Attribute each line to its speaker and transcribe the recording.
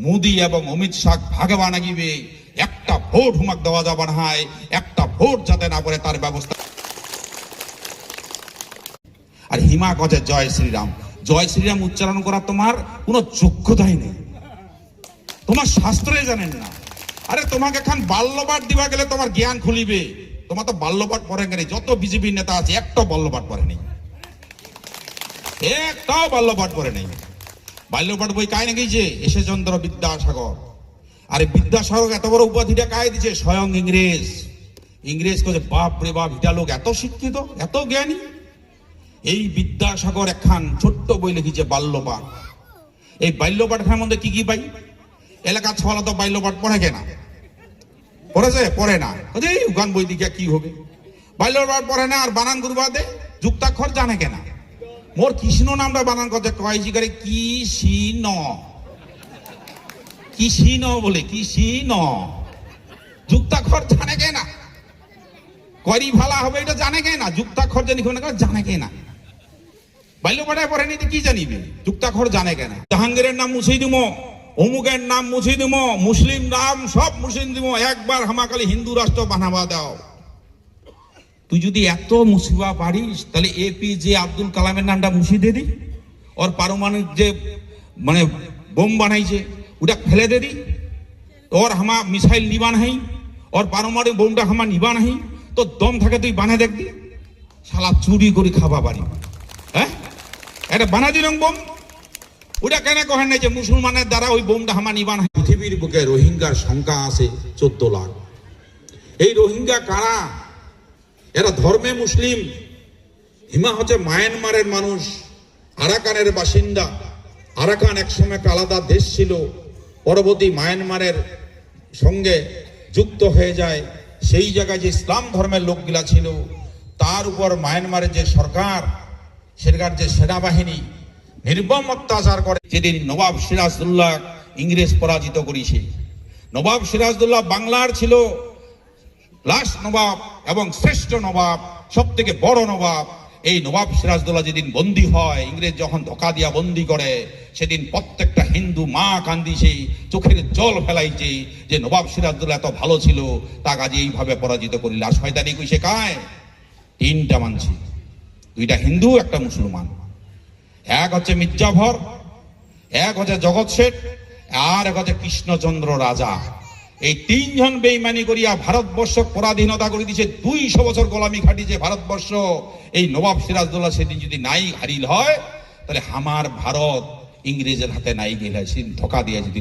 Speaker 1: মোদি এবং অমিত শাহ ভাগবা নাগিবে, একটা ভোট হুমাক দেওয়া যাবে না, একটা ভোট যাতে না করে তার ব্যবস্থা। আর হিমা কছে জয় শ্রীরাম। জয় শ্রীরাম উচ্চারণ করা তোমার কোনো যোগ্যতাই নেই, তোমার শাস্ত্রে জানেন না। আরে তোমাকে এখন বাল্যপাঠ দিবা গেলে তোমার জ্ঞান খুলিবে, তোমার তো বাল্যপাঠ পড়ে গেলে। যত বিজেপি নেতা আছে একটাও বাল্যপাঠ পড়ে নেই, একটাও বাল্যপাঠ পড়ে নেই। বাল্যপাঠ বই কায় নাকি যে এসেচন্দ্র বিদ্যাসাগর। আরে বিদ্যাসাগর এত বড় উপাধিটা কায় দিছে? স্বয়ং ইংরেজ। ইংরেজ কে বাপ রে বাপ, এটা লোক এত শিক্ষিত, এত জ্ঞানী। এই বিদ্যাসাগর একখান ছোট্ট বই লিখেছে বাল্যপাঠ। এই বাল্যপাঠের মধ্যে কি কি পাই? এলাকার ছলা তো বাল্যপাঠ পড়ে কেনা, পড়েছে? পড়ে না। গান বই দিকে কি হবে? বাল্যপাঠ পড়ে না। আর বানান গুরুবাদে যুক্তাক্ষর জানে কেনা? মোর কৃষ্ণ নামটা বানান করছে কয়েছি করে কৃষ্ণ, কৃষ্ণ বলে কৃষ্ণ। যুক্তাক্ষর জানে কেনা? করি ভালা হবে এটা জানে কেনা? যুক্তাক্ষর জানি জানে কেনা? বাল্যপাঠে পড়ে নিতে কি জানিবে? যুক্তাক্ষর জানে কেনা? জাহাঙ্গীরের নাম মুছিয়ে দিব, অমুকের নাম মুছিয়ে দিব, মুসলিম নাম সব মুছিয়ে দিব, একবার হামাকালি হিন্দু রাষ্ট্র বানাবা দাও। তুই যদি এত মুছিবা পারিস তাহলে এপিজে আব্দুল কালামের নামটা মুছিয়ে দে দি, ওর পারমাণবিক যে মানে বোম বানাইছে ওটা ফেলে দে দি, ওর হামা মিসাইল নিবা নাহি, ওর পারমাণবিক বোমটা হামা নিবা নাহি। তো দম থাকে তুই বানা দেখবি, শালা চুরি করে খাবা পারি। হ্যাঁ, এটা বানা দিলাম বোম, ওটা কেন কহেন নাই যে মুসলমানের দ্বারা ওই বোমটা হামা নিবা না? পৃথিবীর বুকে রোহিঙ্গার সংখ্যা আছে 14 লাখ। এই রোহিঙ্গা কারা? এরা ধর্মে মুসলিম। হিমা হচ্ছে মায়ানমারের মানুষ, আরাকানের বাসিন্দা। আরাকান একসময় একটা আলাদা দেশ ছিল, পরবর্তী মায়ানমারের সঙ্গে যুক্ত হয়ে যায়। সেই জায়গায় যে ইসলাম ধর্মের লোকগুলা ছিল তার উপর মায়ানমারের যে সরকার, সেখানকার যে সেনাবাহিনী নির্মম অত্যাচার করে। যেদিন নবাব সিরাজউদ্দৌলা ইংরেজ পরাজিত করেছে, নবাব সিরাজউদ্দৌলা বাংলার ছিল লাস্ট নবাব এবং শ্রেষ্ঠ নবাব, সব থেকে বড় নবাব। এই নবাব সিরাজউদ্দৌলা যেদিন বন্দী হয়, ইংরেজ যখন ধোকা দিয়া বন্দী করে, সেদিন প্রত্যেকটা হিন্দু মা কান্দিছে, চোখের জল ফেলাইছে যে নবাব সিরাজউদ্দৌলা এত ভালো ছিল, তা কাজে এইভাবে পরাজিত করিল। আর শয়তানি কইছে কায়? 3টা মানছি, 2টা হিন্দু, একটা মুসলমান। এক হচ্ছে মির্জাফর, এক হচ্ছে জগৎ শেঠ, আর এক হচ্ছে কৃষ্ণচন্দ্র রাজা। এই 3 জন বেইমানি করিয়া ভারতবর্ষ পরাধীনতা করে দিয়েছে। 200 বছর গোলামি খাটিয়েছে ভারতবর্ষ। এই নবাব সিরাজউদ্দৌলা সেদিন যদি নাই হারিল হয়, তাহলে আমার ভারত ইংরেজের হাতে নাই গেলে, সেদিন ধোকা দিয়ে যদি